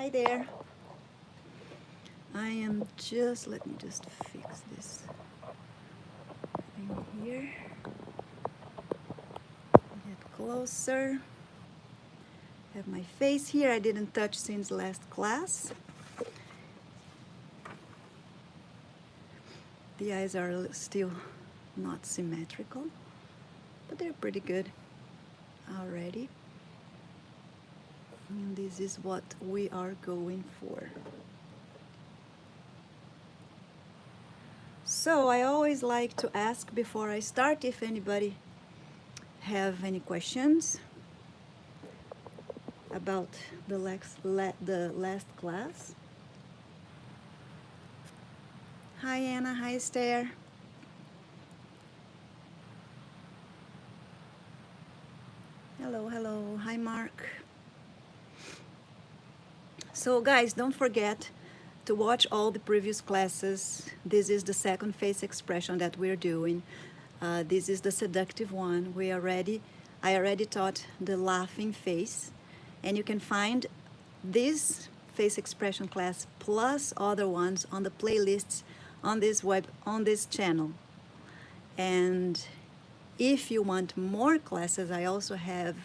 Hi there. I am just, let me just fix this thing here. Get closer. Have my face here. I didn't touch since last class. The eyes are still not symmetrical, but they're pretty good already. And this is what we are going for. So I always like to ask before I start if anybody have any questions about the last class. Hi Anna, hi Esther. Hello, hello, hi Mark. So guys, don't forget to watch all the previous classes. This is the second face expression that we're doing. This is the seductive one. I already taught the laughing face, and you can find this face expression class plus other ones on the playlists on this channel. And if you want more classes, I also have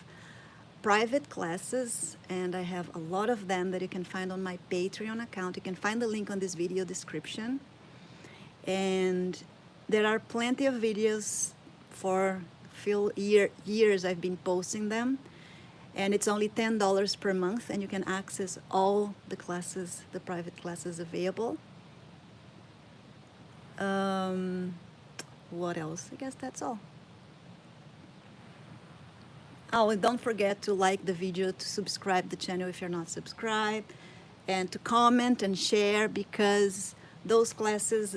private classes, and I have a lot of them that you can find on my Patreon account. You can find the link on this video description. And there are plenty of videos for few years I've been posting them. And it's only $10 per month, and you can access all the classes, the private classes available. What else? I guess that's all. Oh, and don't forget to like the video, to subscribe the channel if you're not subscribed, and to comment and share, because those classes,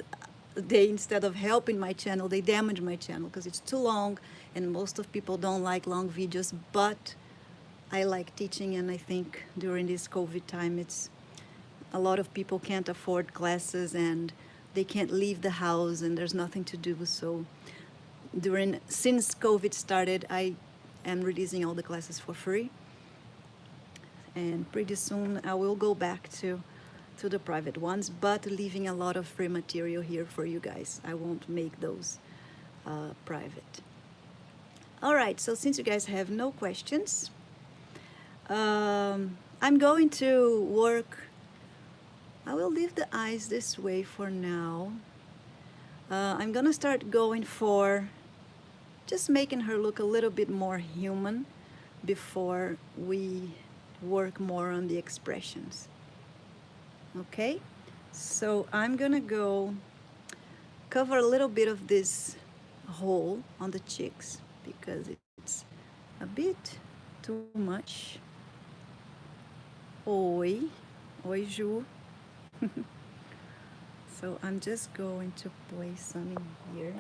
they, instead of helping my channel, they damage my channel because it's too long, and most of people don't like long videos, but I like teaching, and I think during this COVID time, it's a lot of people can't afford classes and they can't leave the house and there's nothing to do. So since COVID started, I am releasing all the classes for free, and pretty soon I will go back to the private ones, but leaving a lot of free material here for you guys. I won't make those private. All right, so since you guys have no questions, I'm going to work. I will leave the eyes this way for now. I'm gonna start going for just making her look a little bit more human before we work more on the expressions. Okay, so I'm gonna go cover a little bit of this hole on the cheeks because it's a bit too much. Oi, Ju. So I'm just going to place some in here.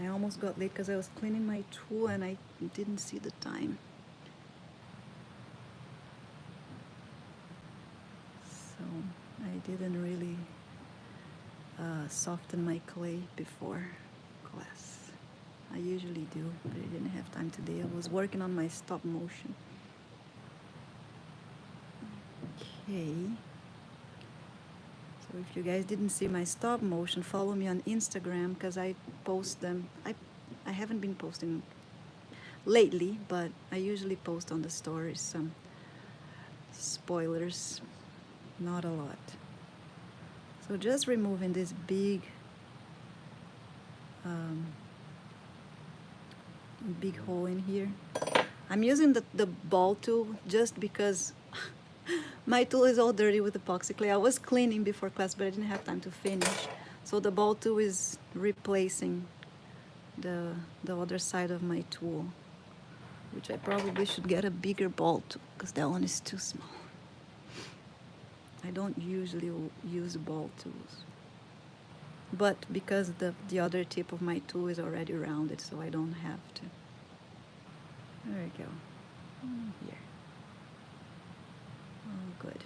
I almost got late because I was cleaning my tool and I didn't see the time. So I didn't really soften my clay before class. I usually do, but I didn't have time today. I was working on my stop motion. Okay. So if you guys didn't see my stop motion, follow me on Instagram because I post them. I haven't been posting lately, but I usually post on the stories some spoilers, not a lot. So just removing this big hole in here. I'm using the ball tool just because my tool is all dirty with epoxy clay. I was cleaning before class, but I didn't have time to finish. So the ball tool is replacing the other side of my tool, which I probably should get a bigger ball tool because that one is too small. I don't usually use ball tools, but because the other tip of my tool is already rounded, so I don't have to. There we go. Here. Oh, good.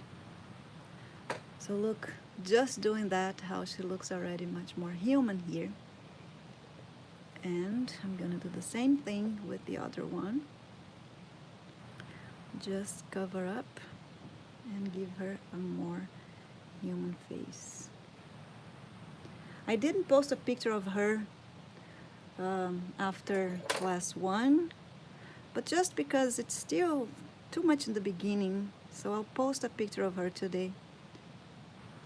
So look, just doing that, how she looks already much more human here. And I'm gonna do the same thing with the other one. Just cover up and give her a more human face. I didn't post a picture of her after class 1, but just because it's still too much in the beginning, so I'll post a picture of her today.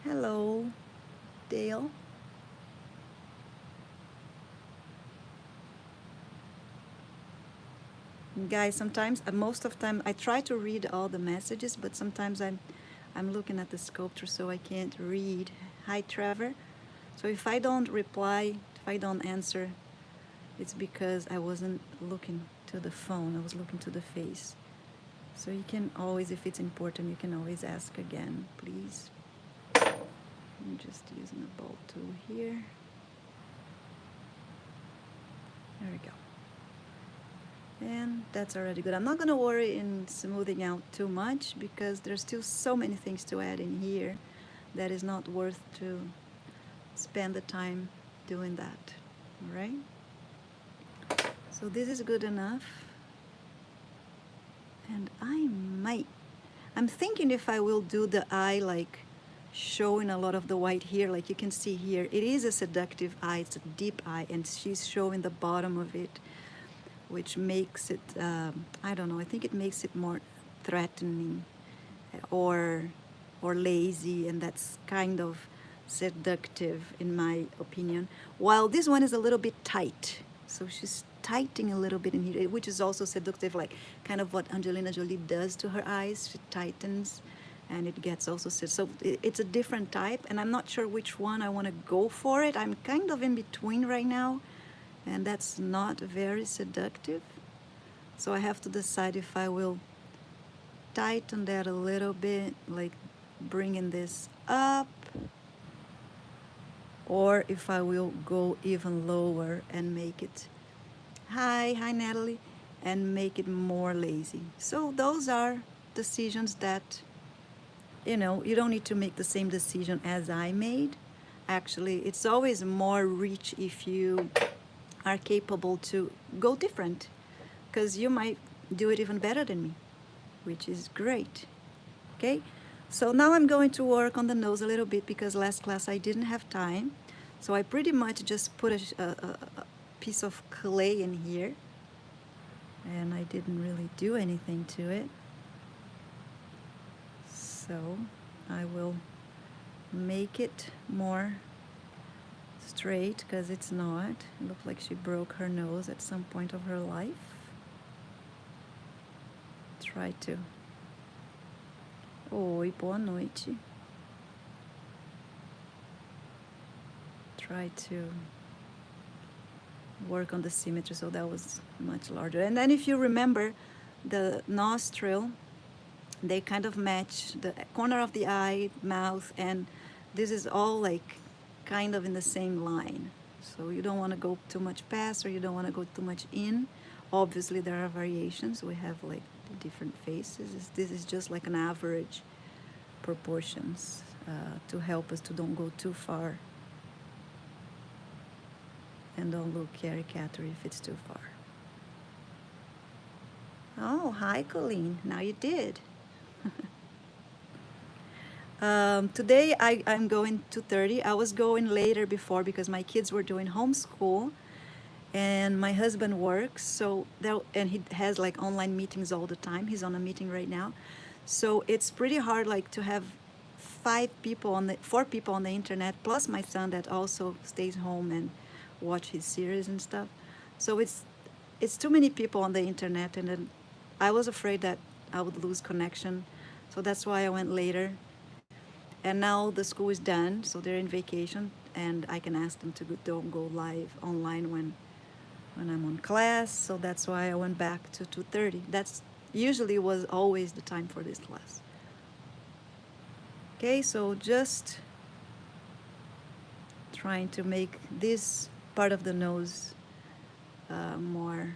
Hello, Dale. Guys, sometimes, most of the time, I try to read all the messages, but sometimes I'm looking at the sculpture, so I can't read. Hi, Trevor. So if I don't reply, if I don't answer, it's because I wasn't looking to the phone. I was looking to the face. So you can always, if it's important, you can always ask again, please. I'm just using a ball tool here. There we go. And that's already good. I'm not gonna worry in smoothing out too much because there's still so many things to add in here that is not worth to spend the time doing that, all right? So this is good enough. And I'm thinking if I will do the eye like showing a lot of the white here, like you can see here, it is a seductive eye, it's a deep eye, and she's showing the bottom of it, which makes it, I don't know, I think it makes it more threatening or lazy, and that's kind of seductive in my opinion. While this one is a little bit tight, so she's tightening a little bit in here, which is also seductive, like kind of what Angelina Jolie does to her eyes. She tightens and it gets also, so it's a different type, and I'm not sure which one I want to go for it. I'm kind of in between right now, and that's not very seductive. So I have to decide if I will tighten that a little bit, like bringing this up, or if I will go even lower and make it, hi Natalie, and make it more lazy. So those are decisions that, you know, you don't need to make the same decision as I made. Actually, it's always more rich if you are capable to go different, because you might do it even better than me, which is great. Okay, so now I'm going to work on the nose a little bit because last class I didn't have time. So I pretty much just put a piece of clay in here, and I didn't really do anything to it. So I will make it more straight because it's not. It looked like she broke her nose at some point of her life. Try to. Oi, boa noite. Try to work on the symmetry, so that was much larger. And then if you remember, the nostril, they kind of match the corner of the eye, mouth, and this is all like kind of in the same line. So you don't want to go too much past, or you don't want to go too much in. Obviously there are variations. We have like different faces. This is just like an average proportions to help us to don't go too far and don't look caricature if it's too far. Oh, hi Colleen, now you did. Today I'm going to 2:30. I was going later before because my kids were doing homeschool and my husband works, so and he has like online meetings all the time. He's on a meeting right now, so it's pretty hard like to have 4 people on the internet, plus my son that also stays home and watch his series and stuff. So it's too many people on the internet, and then I was afraid that I would lose connection, so that's why I went later. And now the school is done, so they're in vacation, and I can ask them to don't go live online when I'm on class. So that's why I went back to 2:30. That's usually was always the time for this class. Okay, so just trying to make this part of the nose more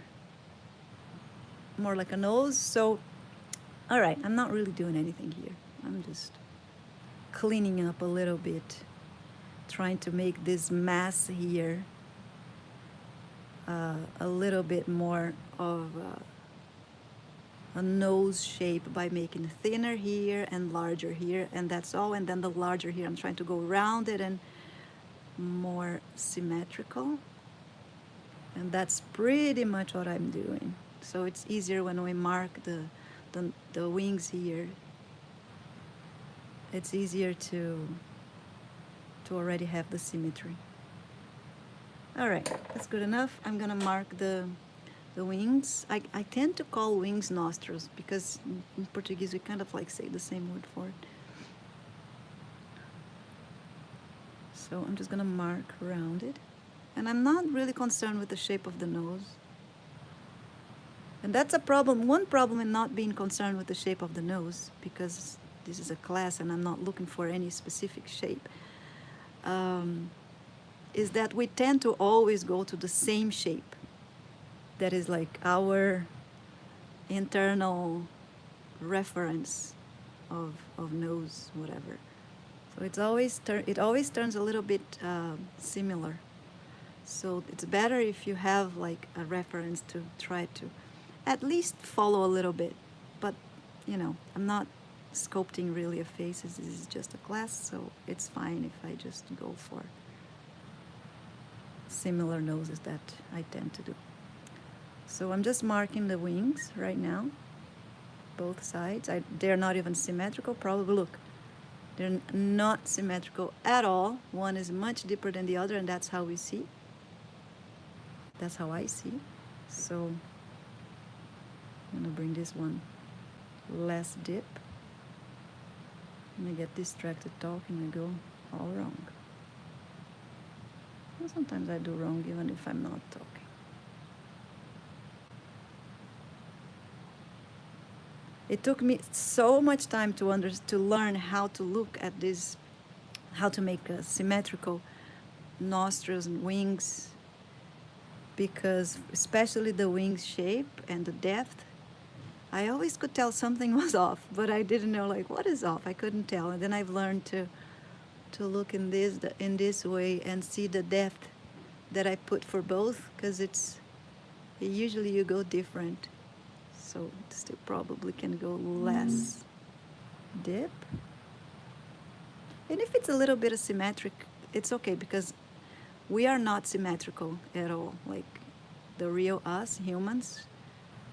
like a nose. So, all right, I'm not really doing anything here. I'm just cleaning up a little bit, trying to make this mass here a little bit more of a nose shape by making thinner here and larger here, and that's all. And then the larger here, I'm trying to go rounded and more symmetrical. And that's pretty much what I'm doing. So it's easier when we mark the wings here. It's easier to already have the symmetry. All right, that's good enough. I'm gonna mark the wings. I tend to call wings nostrils because in Portuguese we kind of like say the same word for it. So I'm just gonna mark around it. And I'm not really concerned with the shape of the nose. And that's a problem, one problem in not being concerned with the shape of the nose, because this is a class and I'm not looking for any specific shape, is that we tend to always go to the same shape. That is like our internal reference of nose, whatever. So it always turns a little bit similar. So it's better if you have like a reference to try to at least follow a little bit. But you know, I'm not sculpting really a face. This is just a class, so it's fine if I just go for similar noses that I tend to do. So I'm just marking the wings right now, both sides. They're not even symmetrical, probably. Look, they're not symmetrical at all. One is much deeper than the other, and that's how we see. That's how I see. So I'm gonna bring this one less deep. And I get distracted talking, I go all wrong. And sometimes I do wrong even if I'm not talking. It took me so much time to learn how to look at this, how to make a symmetrical nostrils and wings, because especially the wings shape and the depth, I always could tell something was off, but I didn't know like what is off. I couldn't tell, and then I've learned to look in this way and see the depth that I put for both, because usually you go different. So still probably can go less dip. And if it's a little bit asymmetric, it's okay, because we are not symmetrical at all. Like the real us, humans,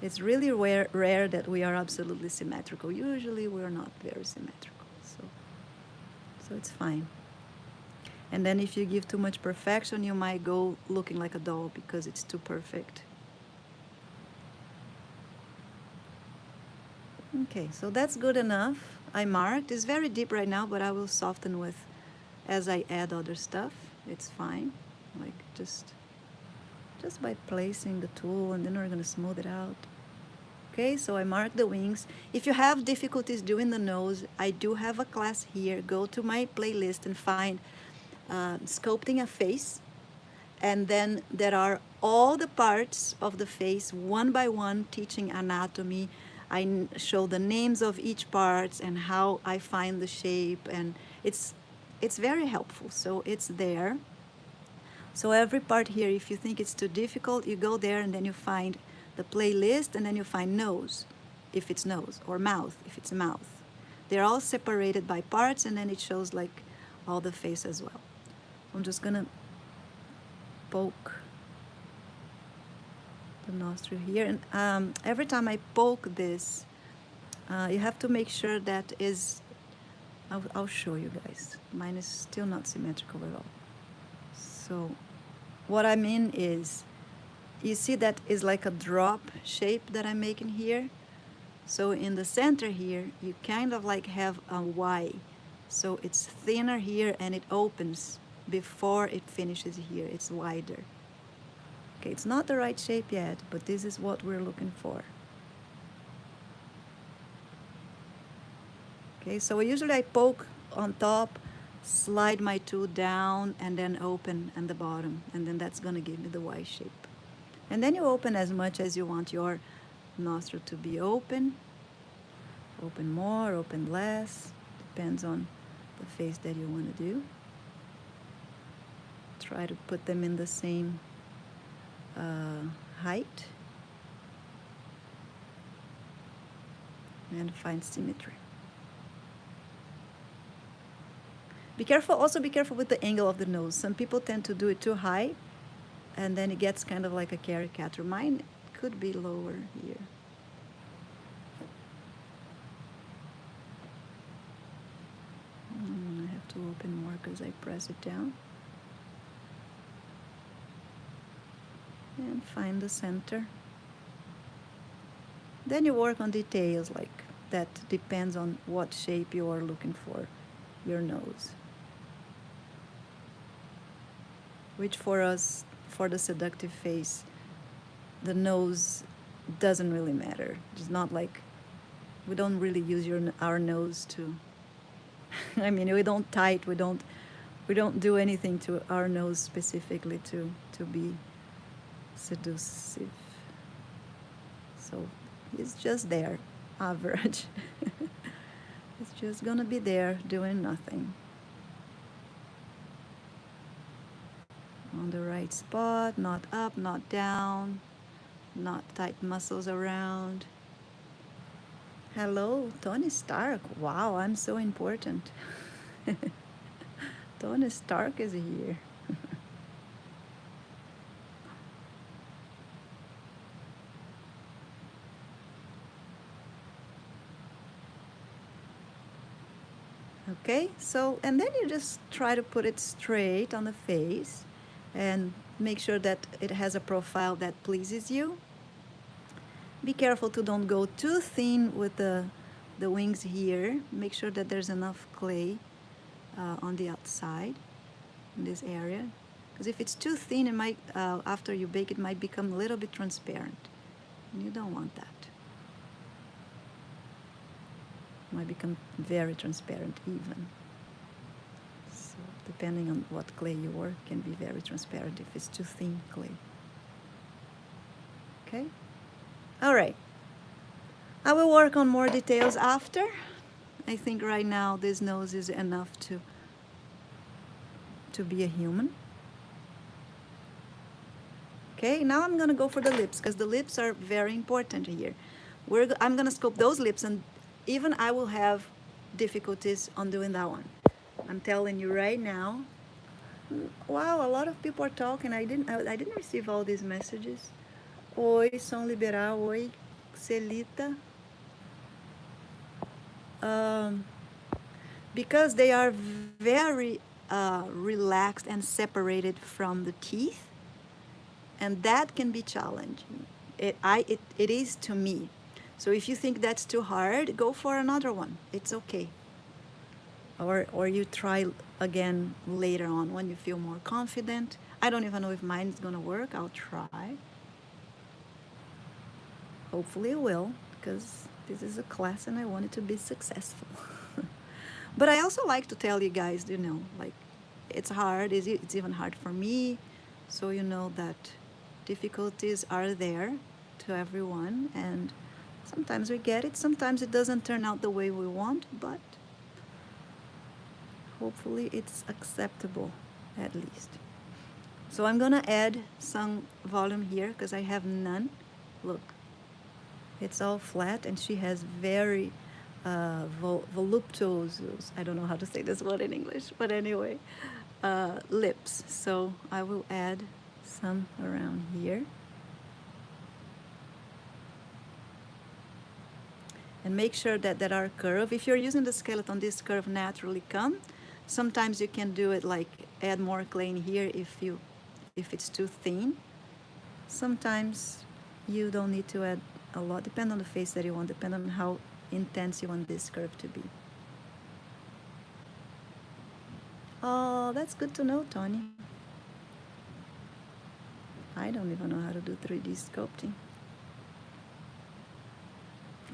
it's really rare that we are absolutely symmetrical. Usually we're not very symmetrical. So it's fine. And then if you give too much perfection, you might go looking like a doll because it's too perfect. Okay, so that's good enough. I marked. It's very deep right now, but I will soften with as I add other stuff. It's fine. Like just by placing the tool, and then we're gonna smooth it out. Okay, so I marked the wings. If you have difficulties doing the nose, I do have a class here. Go to my playlist and find Sculpting a Face. And then there are all the parts of the face, one by one, teaching anatomy. I show the names of each part and how I find the shape, and it's very helpful. So it's there. So every part here, if you think it's too difficult, you go there and then you find the playlist, and then you find nose, if it's nose, or mouth, if it's mouth. They're all separated by parts, and then it shows like all the face as well. I'm just gonna poke the nostril here, and every time I poke this, you have to make sure that is, I'll show you guys. Mine is still not symmetrical at all. So what I mean is, you see that is like a drop shape that I'm making here. So in the center here, you kind of like have a Y. So it's thinner here and it opens before it finishes here. It's wider. Okay, it's not the right shape yet, but this is what we're looking for. Okay, so usually I poke on top, slide my tool down, and then open at the bottom, and then that's gonna give me the Y shape. And then you open as much as you want your nostril to be open. Open more, open less, depends on the face that you want to do. Try to put them in the same height. and find symmetry. Be careful, also be careful with the angle of the nose. Some people tend to do it too high, and then it gets kind of like a caricature. Mine could be lower here. I have to open more because I press it down. And find the center. Then you work on details like that depends on what shape you are looking for your nose. Which for us, for the seductive face, the nose doesn't really matter. It's not like we don't really use our nose to I mean, we don't tight, we don't do anything to our nose specifically to be seductive. So it's just there, average. It's just gonna be there doing nothing. On the right spot, not up, not down, not tight muscles around. Hello, Tony Stark. Wow, I'm so important. Tony Stark is here. Okay, so, and then you just try to put it straight on the face and make sure that it has a profile that pleases you. Be careful to don't go too thin with the wings here. Make sure that there's enough clay on the outside in this area. Because if it's too thin, it might, after you bake, it might become a little bit transparent. And you don't want that. It might become very transparent even. So depending on what clay you work, it can be very transparent if it's too thin clay. Okay? All right. I will work on more details after. I think right now this nose is enough to be a human. Okay, now I'm gonna go for the lips because the lips are very important here. I'm gonna sculpt those lips, and even I will have difficulties on doing that one. I'm telling you right now. Wow, a lot of people are talking. I didn't receive all these messages. Oi, Som Liberal. Oi, Celita. Because they are very relaxed and separated from the teeth, and that can be challenging. It is to me. So if you think that's too hard, go for another one. It's okay. Or you try again later on when you feel more confident. I don't even know if mine is gonna work. I'll try. Hopefully it will, because this is a class and I want it to be successful. But I also like to tell you guys, you know, like, it's hard, it's even hard for me, so you know that difficulties are there to everyone, and sometimes we get it, sometimes it doesn't turn out the way we want, but hopefully it's acceptable at least. So I'm gonna add some volume here because I have none. Look, it's all flat, and she has very voluptuous, I don't know how to say this word in English, but anyway, lips. So I will add some around here. And make sure that our curve, if you're using the skeleton, this curve naturally come. Sometimes you can do it like add more clay in here if it's too thin. Sometimes you don't need to add a lot, depend on the face that you want, depend on how intense you want this curve to be. Oh, that's good to know, Tony. I don't even know how to do 3D sculpting.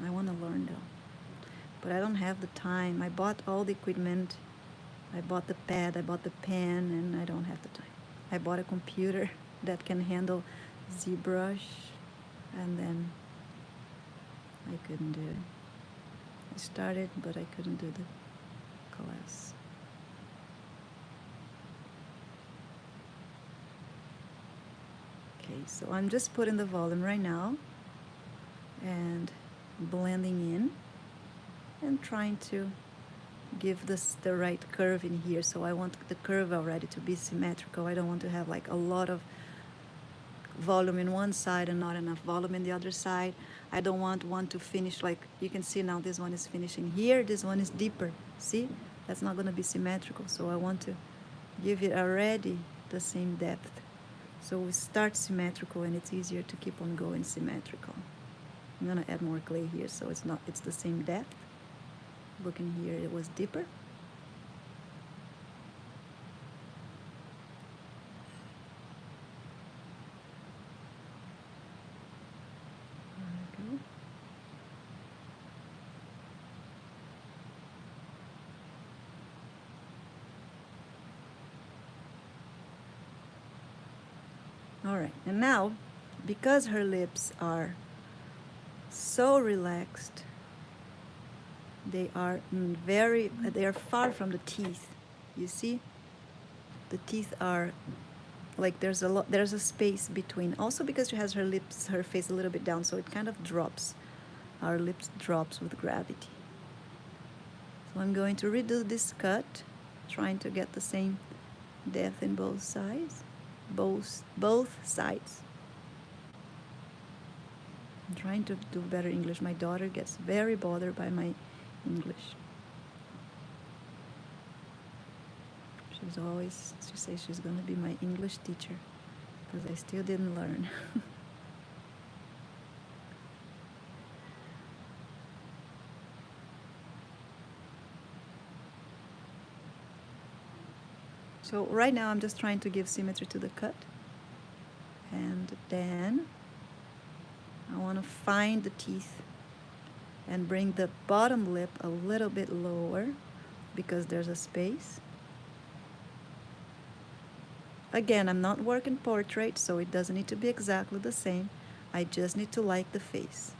I want to learn though, but I don't have the time. I bought all the equipment, I bought the pad, I bought the pen, and I don't have the time. I bought a computer that can handle ZBrush, and then I couldn't do it. I started, but I couldn't do the class. Okay, so I'm just putting the volume right now and blending in. and trying to give this the right curve in here. So I want the curve already to be symmetrical. I don't want to have like a lot of volume in one side and not enough volume in the other side. I don't want one to finish like you can see now. This one is finishing here, this one is deeper. See, that's not going to be symmetrical. So I want to give it already the same depth, so we start symmetrical and it's easier to keep on going symmetrical. I'm going to add more clay here so it's the same depth. Look in here, it was deeper. All right, and now, because her lips are so relaxed, they are far from the teeth. You see, the teeth are like there's a space between. Also because she has her face a little bit down, so it kind of drops. Our lips drops with gravity. So I'm going to redo this cut, trying to get the same depth in both sides. Both sides. I'm trying to do better English. My daughter gets very bothered by my English. She says she's going to be my English teacher because I still didn't learn. So right now I'm just trying to give symmetry to the cut, and then I want to find the teeth and bring the bottom lip a little bit lower because there's a space. Again, I'm not working portrait, so it doesn't need to be exactly the same. I just need to like the face.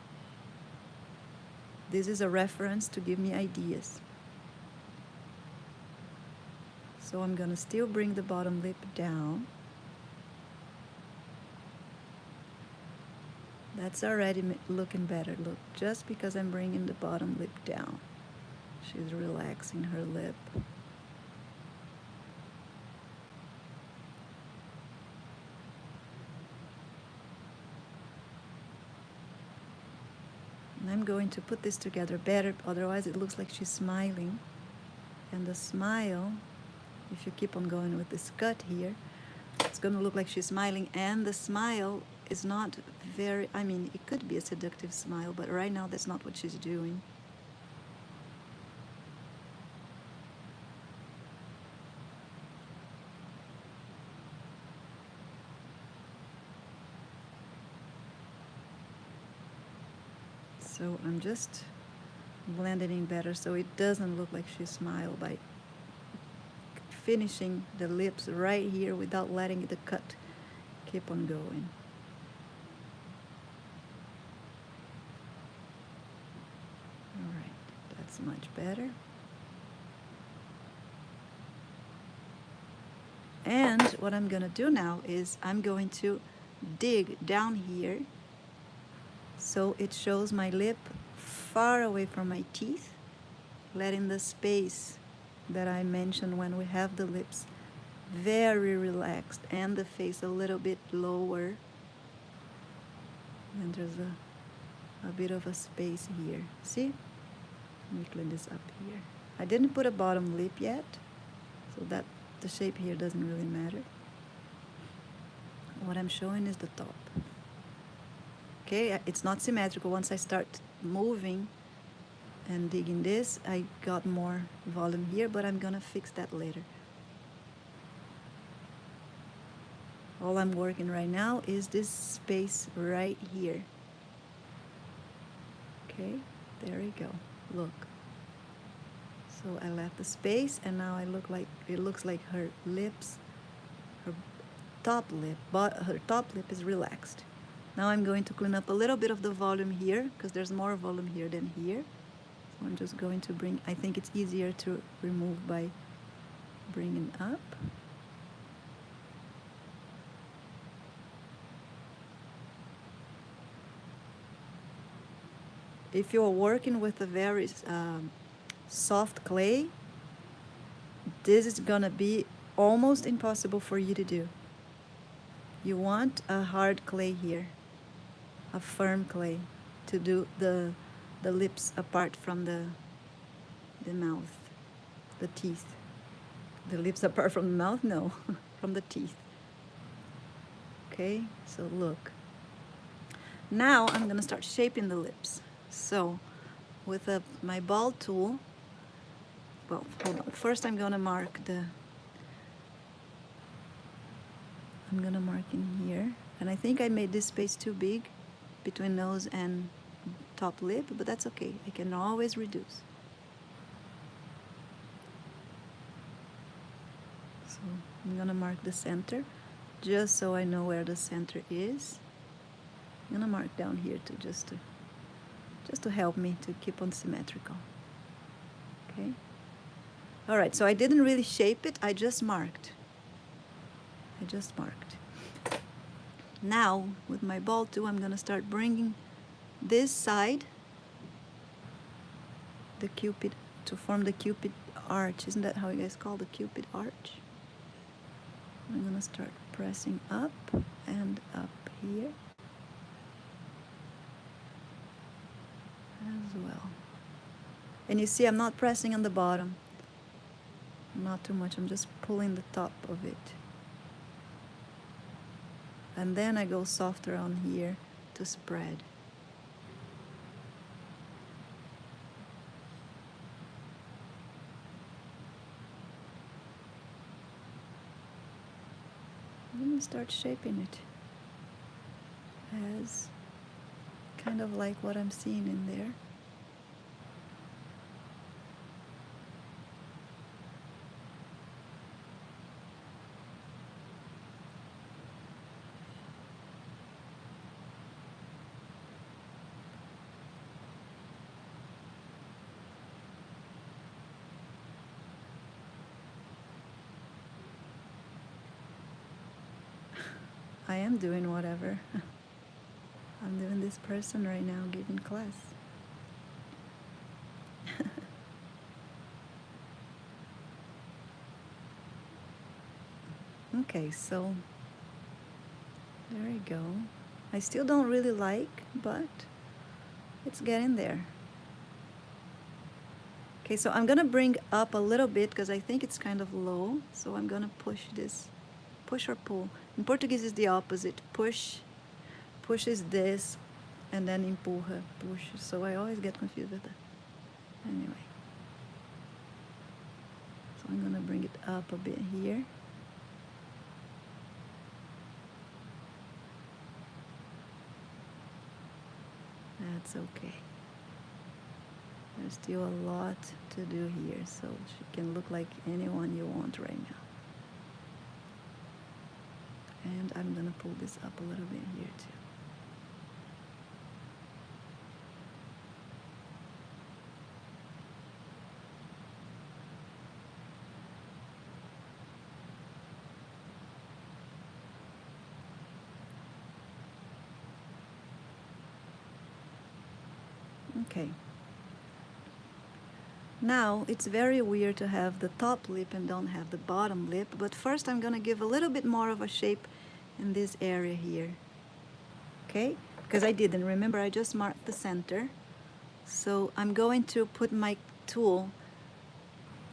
This is a reference to give me ideas. So I'm going to still bring the bottom lip down. That's already looking better. Look, just because I'm bringing the bottom lip down. She's relaxing her lip. And I'm going to put this together better, otherwise it looks like she's smiling. And the smile, if you keep on going with this cut here, it's going to look like she's smiling, and the smile is not very, I mean, it could be a seductive smile, but right now that's not what she's doing. So I'm just blending in better so it doesn't look like she smiled by finishing the lips right here without letting the cut keep on going. All right, that's much better. And what I'm going to do now is I'm going to dig down here so it shows my lip far away from my teeth, letting the space that I mentioned when we have the lips very relaxed and the face a little bit lower. And there's a bit of a space here. See? Let me clean this up here. I didn't put a bottom lip yet, so that the shape here doesn't really matter. What I'm showing is the top. Okay, it's not symmetrical. Once I start moving and digging this, I got more volume here, but I'm gonna fix that later. All I'm working right now is this space right here. Okay, there we go. Look. So I left the space, and now it looks like her lips, her top lip is relaxed. Now I'm going to clean up a little bit of the volume here because there's more volume here than here. So I'm just going to bring, I think it's easier to remove by bringing up. if you're working with a very soft clay, this is gonna be almost impossible for you to do. You want a hard clay here, a firm clay, to do the lips apart from the mouth, the teeth. The lips apart from the mouth? No, from the teeth. Okay, so look. Now I'm gonna start shaping the lips. So with my ball tool, well, hold on. First I'm gonna mark in here. And I think I made this space too big between nose and top lip, but that's okay. I can always reduce. So I'm gonna mark the center, just so I know where the center is. I'm gonna mark down here too, just to help me to keep on symmetrical. Okay. All right, so I didn't really shape it, I just marked. Now, with my ball tool, I'm gonna start bringing this side, the Cupid, to form the Cupid Arch. Isn't that how you guys call the Cupid Arch? I'm gonna start pressing up and up here as well. And you see, I'm not pressing on the bottom. Not too much, I'm just pulling the top of it. And then I go softer on here to spread. Then we start shaping it as kind of like what I'm seeing in there. I am doing whatever. I'm doing this person right now giving class. Okay, so there you go. I still don't really like, but it's getting there. Okay, so I'm gonna bring up a little bit because I think it's kind of low. So I'm gonna push this, push or pull. In Portuguese is the opposite. Push is this, and then empurra, push. So I always get confused with that. Anyway. So I'm gonna bring it up a bit here. That's okay. There's still a lot to do here, so she can look like anyone you want right now. And I'm gonna pull this up a little bit here too. Okay. Now, it's very weird to have the top lip and don't have the bottom lip, but first I'm gonna give a little bit more of a shape in this area here. Okay? Because I didn't, remember, I just marked the center. So I'm going to put my tool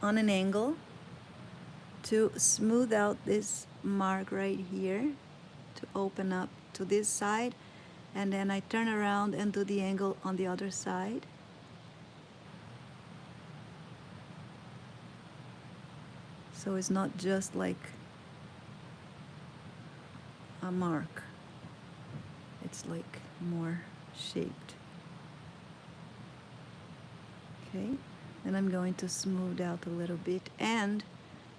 on an angle to smooth out this mark right here, to open up to this side, and then I turn around and do the angle on the other side. So it's not just like a mark, it's like more shaped. Okay, then I'm going to smooth out a little bit and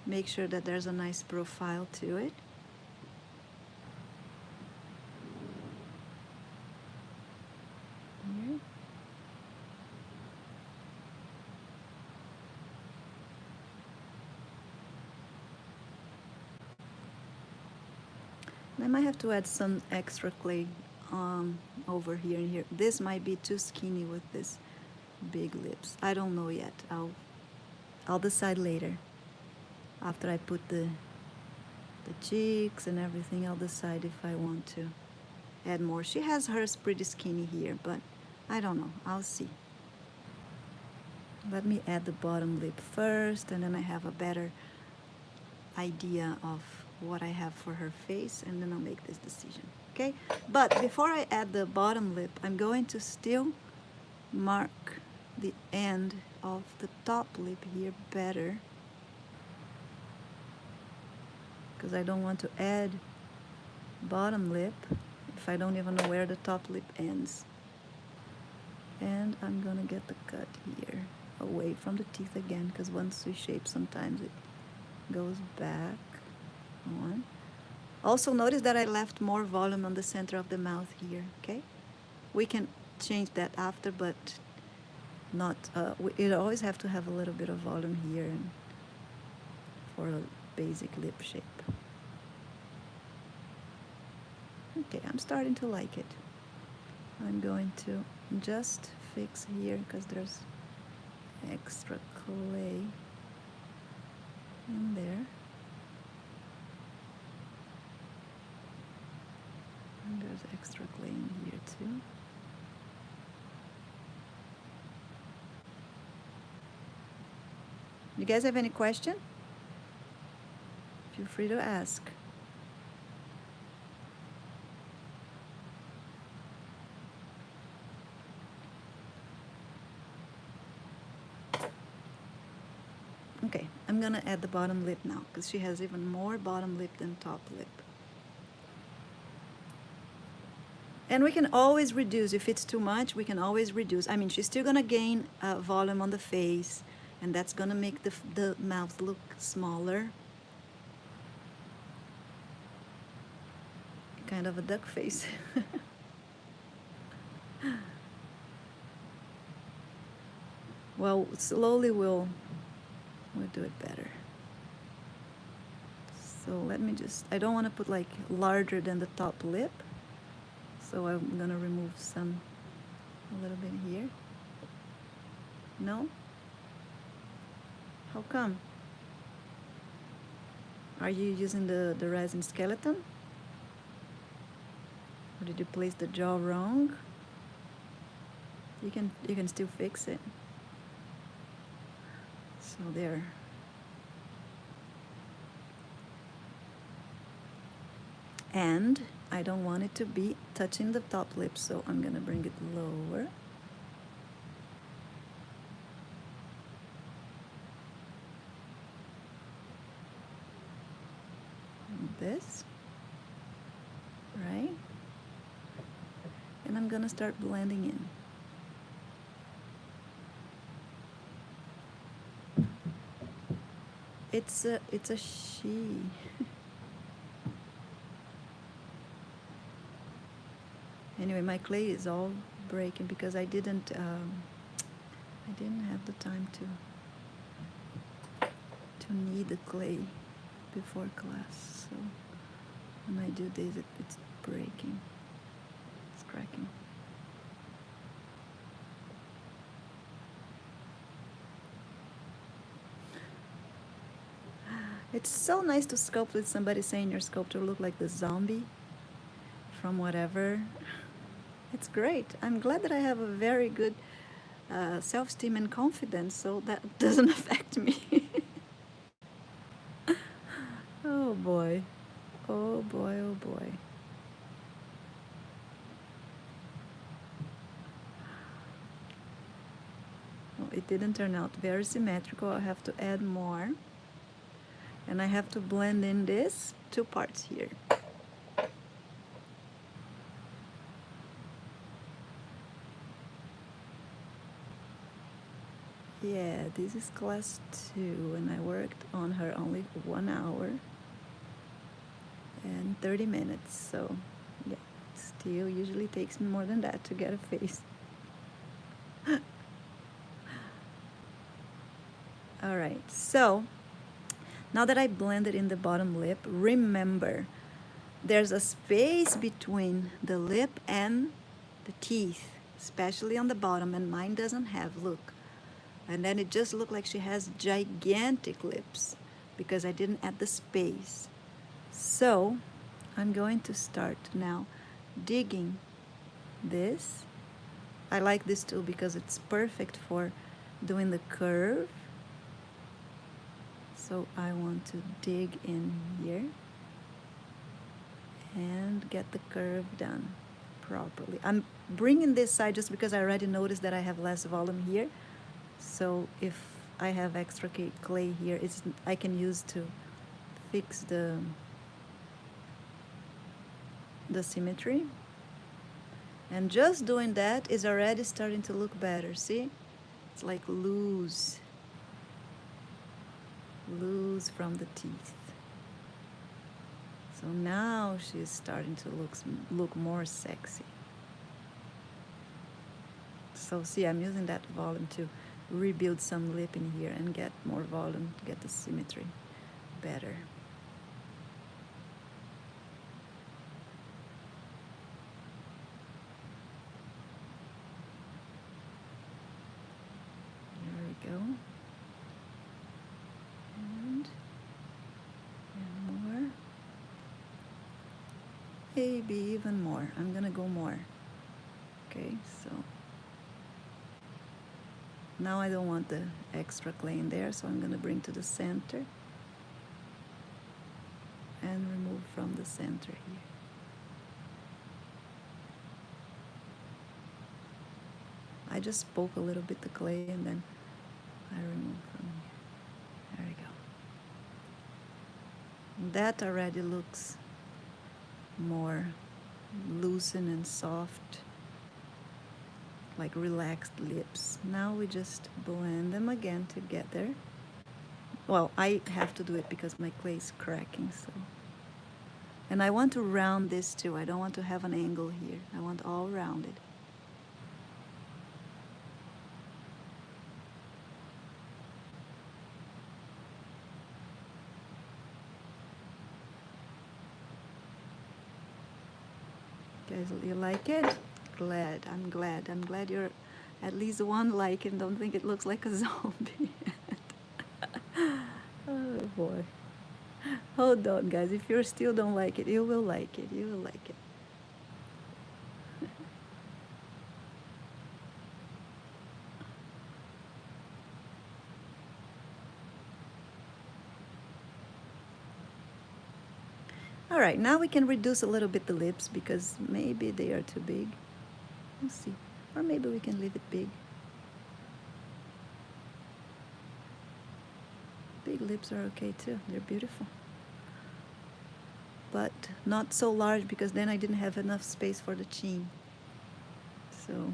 make sure that there's a nice profile to it. Here. I might have to add some extra clay over here and here. This might be too skinny with this big lips. I don't know yet. I'll decide later. After I put the cheeks and everything, I'll decide if I want to add more. She has hers pretty skinny here, but I don't know. I'll see. Let me add the bottom lip first, and then I have a better idea of what I have for her face, and then I'll make this decision. Okay? But before I add the bottom lip, I'm going to still mark the end of the top lip here better, because I don't want to add bottom lip if I don't even know where the top lip ends. And I'm gonna get the cut here away from the teeth again, because once we shape, sometimes it goes back on. Also notice that I left more volume on the center of the mouth here. Okay, we can change that after, but not you always have to have a little bit of volume here and for a basic lip shape. Okay, I'm starting to like it. I'm going to just fix here because there's extra clay in there. And there's extra clay in here too. You guys have any question? Feel free to ask. Okay, I'm gonna add the bottom lip now because she has even more bottom lip than top lip. And we can always reduce. If it's too much, we can always reduce. I mean, she's still gonna gain volume on the face, and that's gonna make the mouth look smaller. Kind of a duck face. Well, slowly we'll do it better. So let me just, I don't want to put like larger than the top lip, so I'm gonna remove some, a little bit here. No? How come? Are you using the resin skeleton? Or did you place the jaw wrong? You can still fix it. So there. And I don't want it to be touching the top lip, so I'm gonna bring it lower. Like this, right? And I'm gonna start blending in. It's a she. Anyway, my clay is all breaking because I didn't have the time to knead the clay before class. So when I do this, it's breaking. It's cracking. It's so nice to sculpt with somebody saying your sculpture look like the zombie from whatever. It's great. I'm glad that I have a very good self-esteem and confidence, so that doesn't affect me. Oh boy. Oh boy, oh boy. Well, it didn't turn out very symmetrical. I have to add more. And I have to blend in these two parts here. Yeah, this is class 2, and I worked on her only 1 hour and 30 minutes. So yeah, it still usually takes me more than that to get a face. All right, so now that I blended in the bottom lip, remember there's a space between the lip and the teeth, especially on the bottom, and mine doesn't have, look. And then it just looked like she has gigantic lips because I didn't add the space. So I'm going to start now digging this. I like this tool because it's perfect for doing the curve. So I want to dig in here and get the curve done properly. I'm bringing this side just because I already noticed that I have less volume here. So if I have extra clay here, I can use to fix the symmetry. And just doing that is already starting to look better, see? It's like loose from the teeth. So now she's starting to look more sexy. So see, I'm using that volume to rebuild some lip in here and get more volume, get the symmetry better. There we go. And more. Maybe even more. I'm gonna go more. Okay, so now I don't want the extra clay in there, so I'm gonna bring to the center and remove from the center here. I just poke a little bit the clay and then I remove from here. There we go. That already looks more loosened and soft, like relaxed lips. Now we just blend them again together. Well, I have to do it because my clay is cracking, so. And I want to round this too. I don't want to have an angle here. I want all rounded. Guys, you like it? Glad. I'm glad you're at least one like and don't think it looks like a zombie. Oh boy. Hold on, guys. If you still don't like it, you will like it. You will like it. All right, now we can reduce a little bit the lips because maybe they are too big. We'll see. Or maybe we can leave it big. Big lips are okay too. They're beautiful. But not so large because then I didn't have enough space for the chin. So,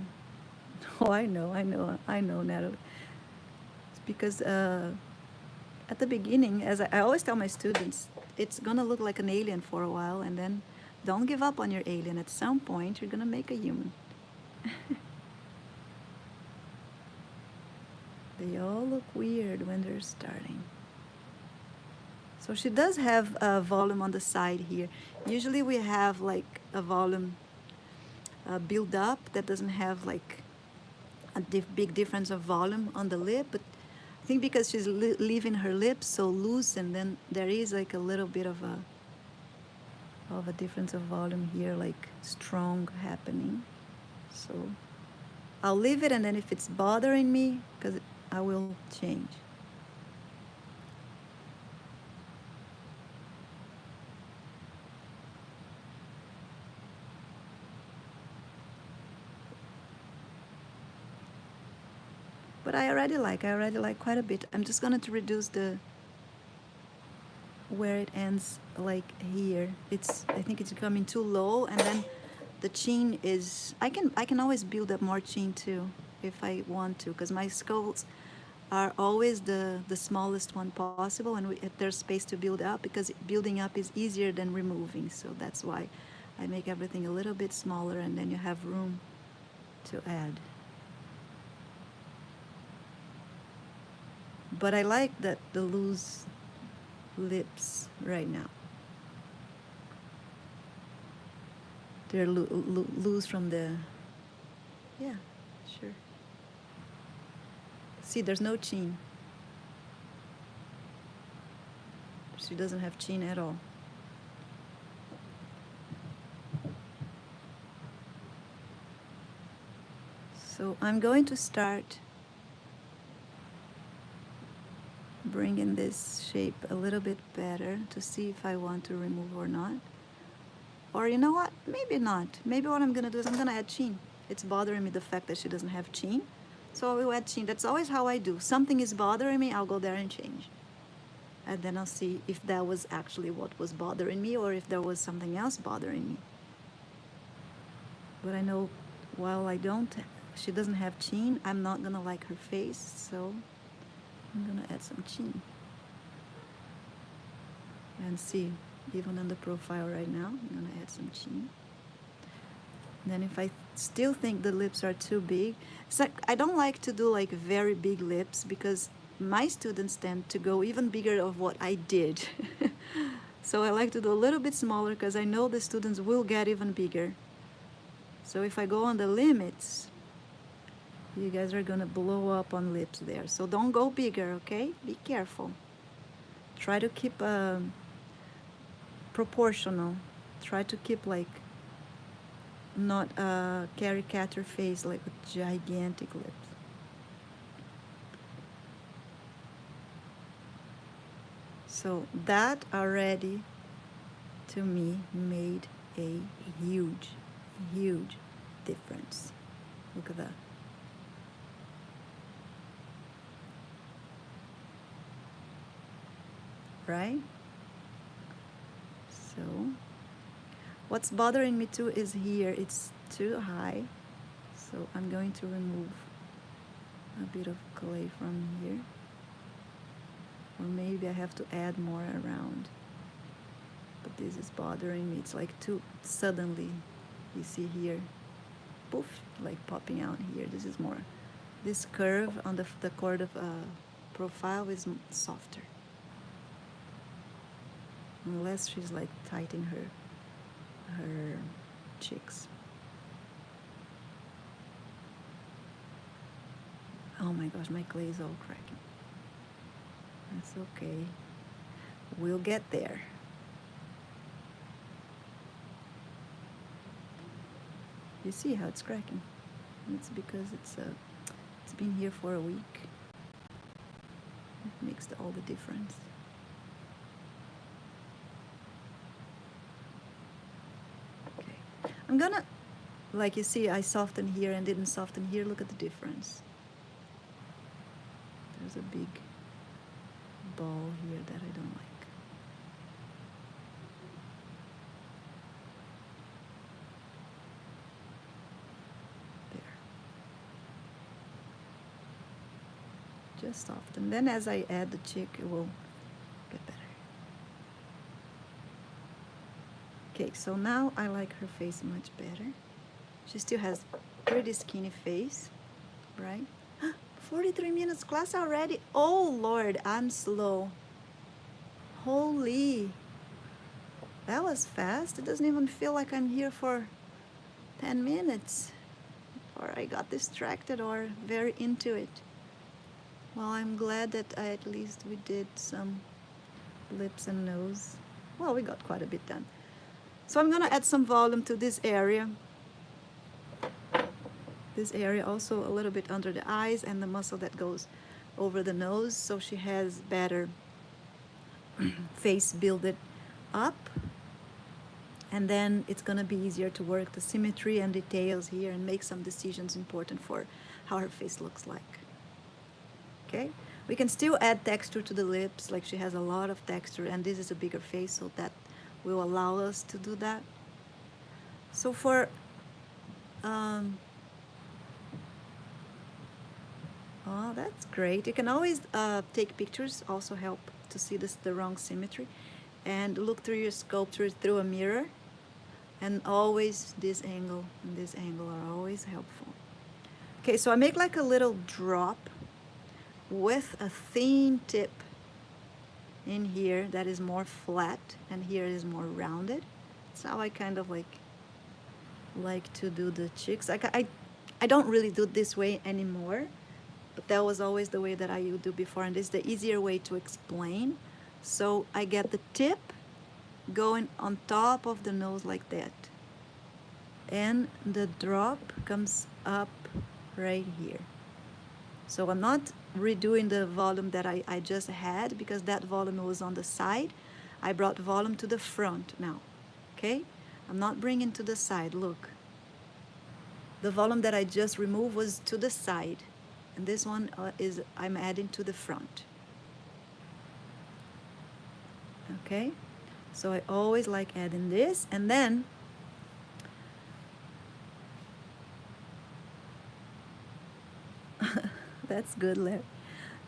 oh, I know, Natalie. It's because at the beginning, as I always tell my students, it's gonna look like an alien for a while, and then don't give up on your alien. At some point, you're gonna make a human. They all look weird when they're starting. So she does have a volume on the side here. Usually we have like a volume build up that doesn't have like a big difference of volume on the lip, but I think because she's leaving her lips so loose, and then there is like a little bit of a difference of volume here, like strong happening. So I'll leave it, and then if it's bothering me, because I will change. But I already like quite a bit. I'm just going to reduce where it ends, like here. I think it's coming too low, and then the chin is, I can always build up more chin too if I want to, because my skulls are always the smallest one possible, and there's space to build up, because building up is easier than removing. So that's why I make everything a little bit smaller, and then you have room to add. But I like that the loose lips right now. they're loose from the, yeah, sure. See, there's no chin. She doesn't have chin at all. So I'm going to start bringing this shape a little bit better to see if I want to remove or not. Or you know what, maybe not. Maybe what I'm gonna do is I'm gonna add chin. It's bothering me the fact that she doesn't have chin. So I will add chin. That's always how I do. Something is bothering me, I'll go there and change. And then I'll see if that was actually what was bothering me or if there was something else bothering me. But I know while she doesn't have chin, I'm not gonna like her face, so I'm gonna add some chin. And see, even on the profile right now, I'm gonna add some chin. Then if I still think the lips are too big, so I don't like to do like very big lips because my students tend to go even bigger of what I did. So I like to do a little bit smaller because I know the students will get even bigger. So if I go on the limits, you guys are gonna blow up on lips there. So don't go bigger, okay? Be careful. Try to keep proportional. Try to keep like not a caricature face like with gigantic lips. So that already to me made a huge difference. Look at that. Right? So what's bothering me too is here, it's too high. So I'm going to remove a bit of clay from here. Or maybe I have to add more around. But this is bothering me. It's like too suddenly, you see here, poof, like popping out here. This is more, this curve on the chord of profile is softer. Unless she's like tightening her cheeks. Oh my gosh, my clay is all cracking. That's okay. We'll get there. You see how it's cracking? It's because it's been here for a week. It makes all the difference. Okay. I'm gonna, like you see, I softened here and didn't soften here. Look at the difference. There's a big ball here that I don't like. Just soft, and then as I add the cheek, it will get better. Okay, so now I like her face much better. She still has pretty skinny face, right? 43 minutes class already. Oh Lord, I'm slow. Holy, that was fast. It doesn't even feel like I'm here for 10 minutes, or I got distracted or very into it. Well, I'm glad that at least we did some lips and nose. Well, we got quite a bit done. So I'm gonna add some volume to this area. This area also a little bit under the eyes and the muscle that goes over the nose, so she has better face builded up. And then it's gonna be easier to work the symmetry and details here and make some decisions important for how her face looks like. Okay, we can still add texture to the lips, like she has a lot of texture, and this is a bigger face, so that will allow us to do that. So for oh, that's great. You can always take pictures, also help to see the wrong symmetry, and look through your sculpture through a mirror, and always this angle and this angle are always helpful. Okay, so I make like a little drop with a thin tip in here that is more flat, and here is more rounded. That's how I kind of like like to do the cheeks. I don't really do this way anymore, but that was always the way that I would do before, and it's the easier way to explain. So I get the tip going on top of the nose like that, and the drop comes up right here. So I'm not redoing the volume that I just had, because that volume was on the side. I brought volume to the front now, okay? I'm not bringing to the side, look. The volume that I just removed was to the side, and this one I'm adding to the front. Okay, so I always like adding this, and then that's good, Larry.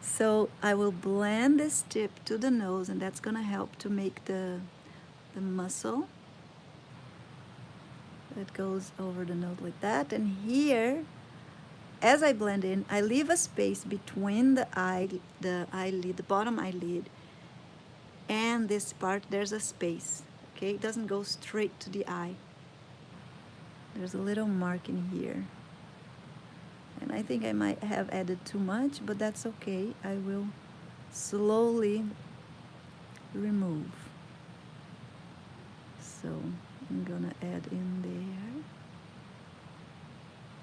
So I will blend this tip to the nose, and that's gonna help to make the muscle that goes over the nose like that. And here, as I blend in, I leave a space between the eyelid, the bottom eyelid, and this part. There's a space, okay? It doesn't go straight to the eye. There's a little mark in here. And I think I might have added too much, but that's okay. I will slowly remove. So I'm gonna add in there.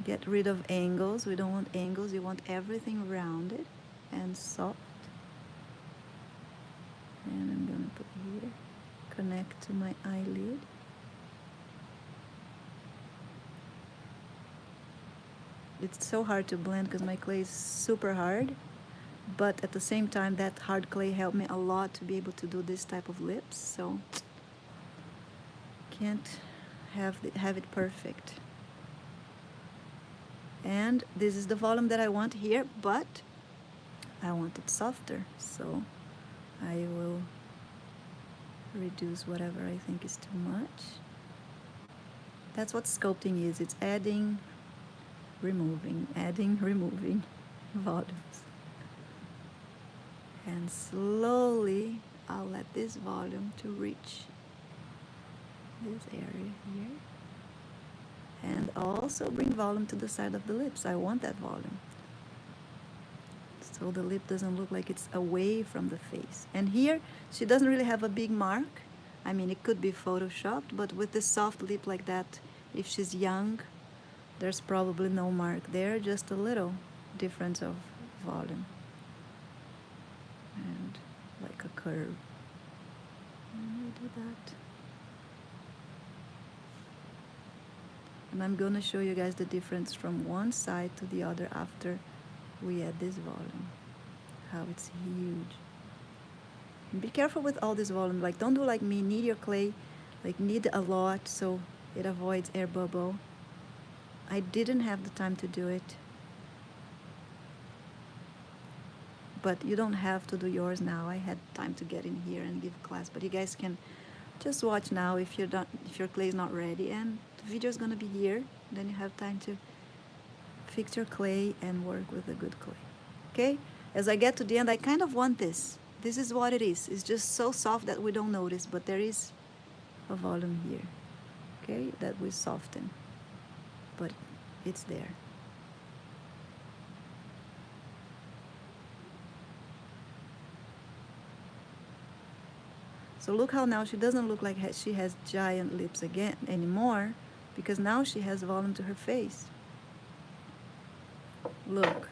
Get rid of angles. We don't want angles. You want everything rounded and soft. And I'm gonna put here, connect to my eyelid. It's so hard to blend because my clay is super hard, but at the same time that hard clay helped me a lot to be able to do this type of lips, so can't have it perfect. And this is the volume that I want here, but I want it softer, so I will reduce whatever I think is too much. That's what sculpting is. It's adding, removing, adding, removing volumes. And slowly I'll let this volume to reach this area here. And also bring volume to the side of the lips. I want that volume, so the lip doesn't look like it's away from the face. And here, she doesn't really have a big mark. I mean, it could be photoshopped, but with this soft lip like that, if she's young, there's probably no mark there, just a little difference of volume. And like a curve. Let me do that. And I'm going to show you guys the difference from one side to the other after we add this volume. How it's huge. And be careful with all this volume. Like, don't do like me, knead your clay, like knead a lot so it avoids air bubble. I didn't have the time to do it. But you don't have to do yours now. I had time to get in here and give class, but you guys can just watch now if you're done, if your clay is not ready, and the video is gonna be here. Then you have time to fix your clay and work with a good clay. Okay? As I get to the end, I kind of want this. This is what it is. It's just so soft that we don't notice, but there is a volume here, okay, that we soften, but it's there. So look how now she doesn't look like she has giant lips again anymore, because now she has volume to her face. Look.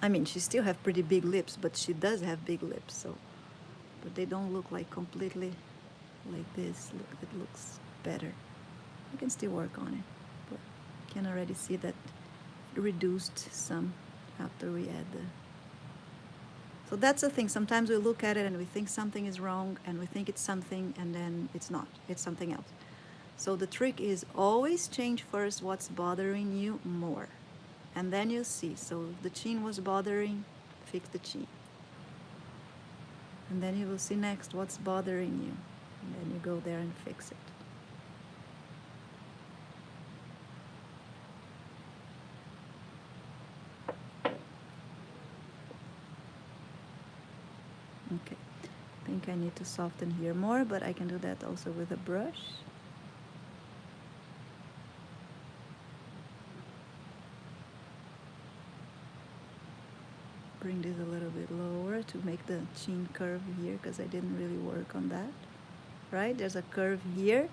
I mean, she still have pretty big lips, but she does have big lips, so, but they don't look like completely like this. Look, it looks better. You can still work on it, but you can already see that it reduced some after we add the. So that's the thing. Sometimes we look at it and we think something is wrong, and we think it's something, and then it's not. It's something else. So the trick is always change first what's bothering you more, and then you see. So if the chin was bothering, fix the chin. And then you will see next what's bothering you, and then you go there and fix it. Okay, I think I need to soften here more, but I can do that also with a brush. bring this a little bit lower to make the chin curve here because I didn't really work on that. Right? There's a curve here.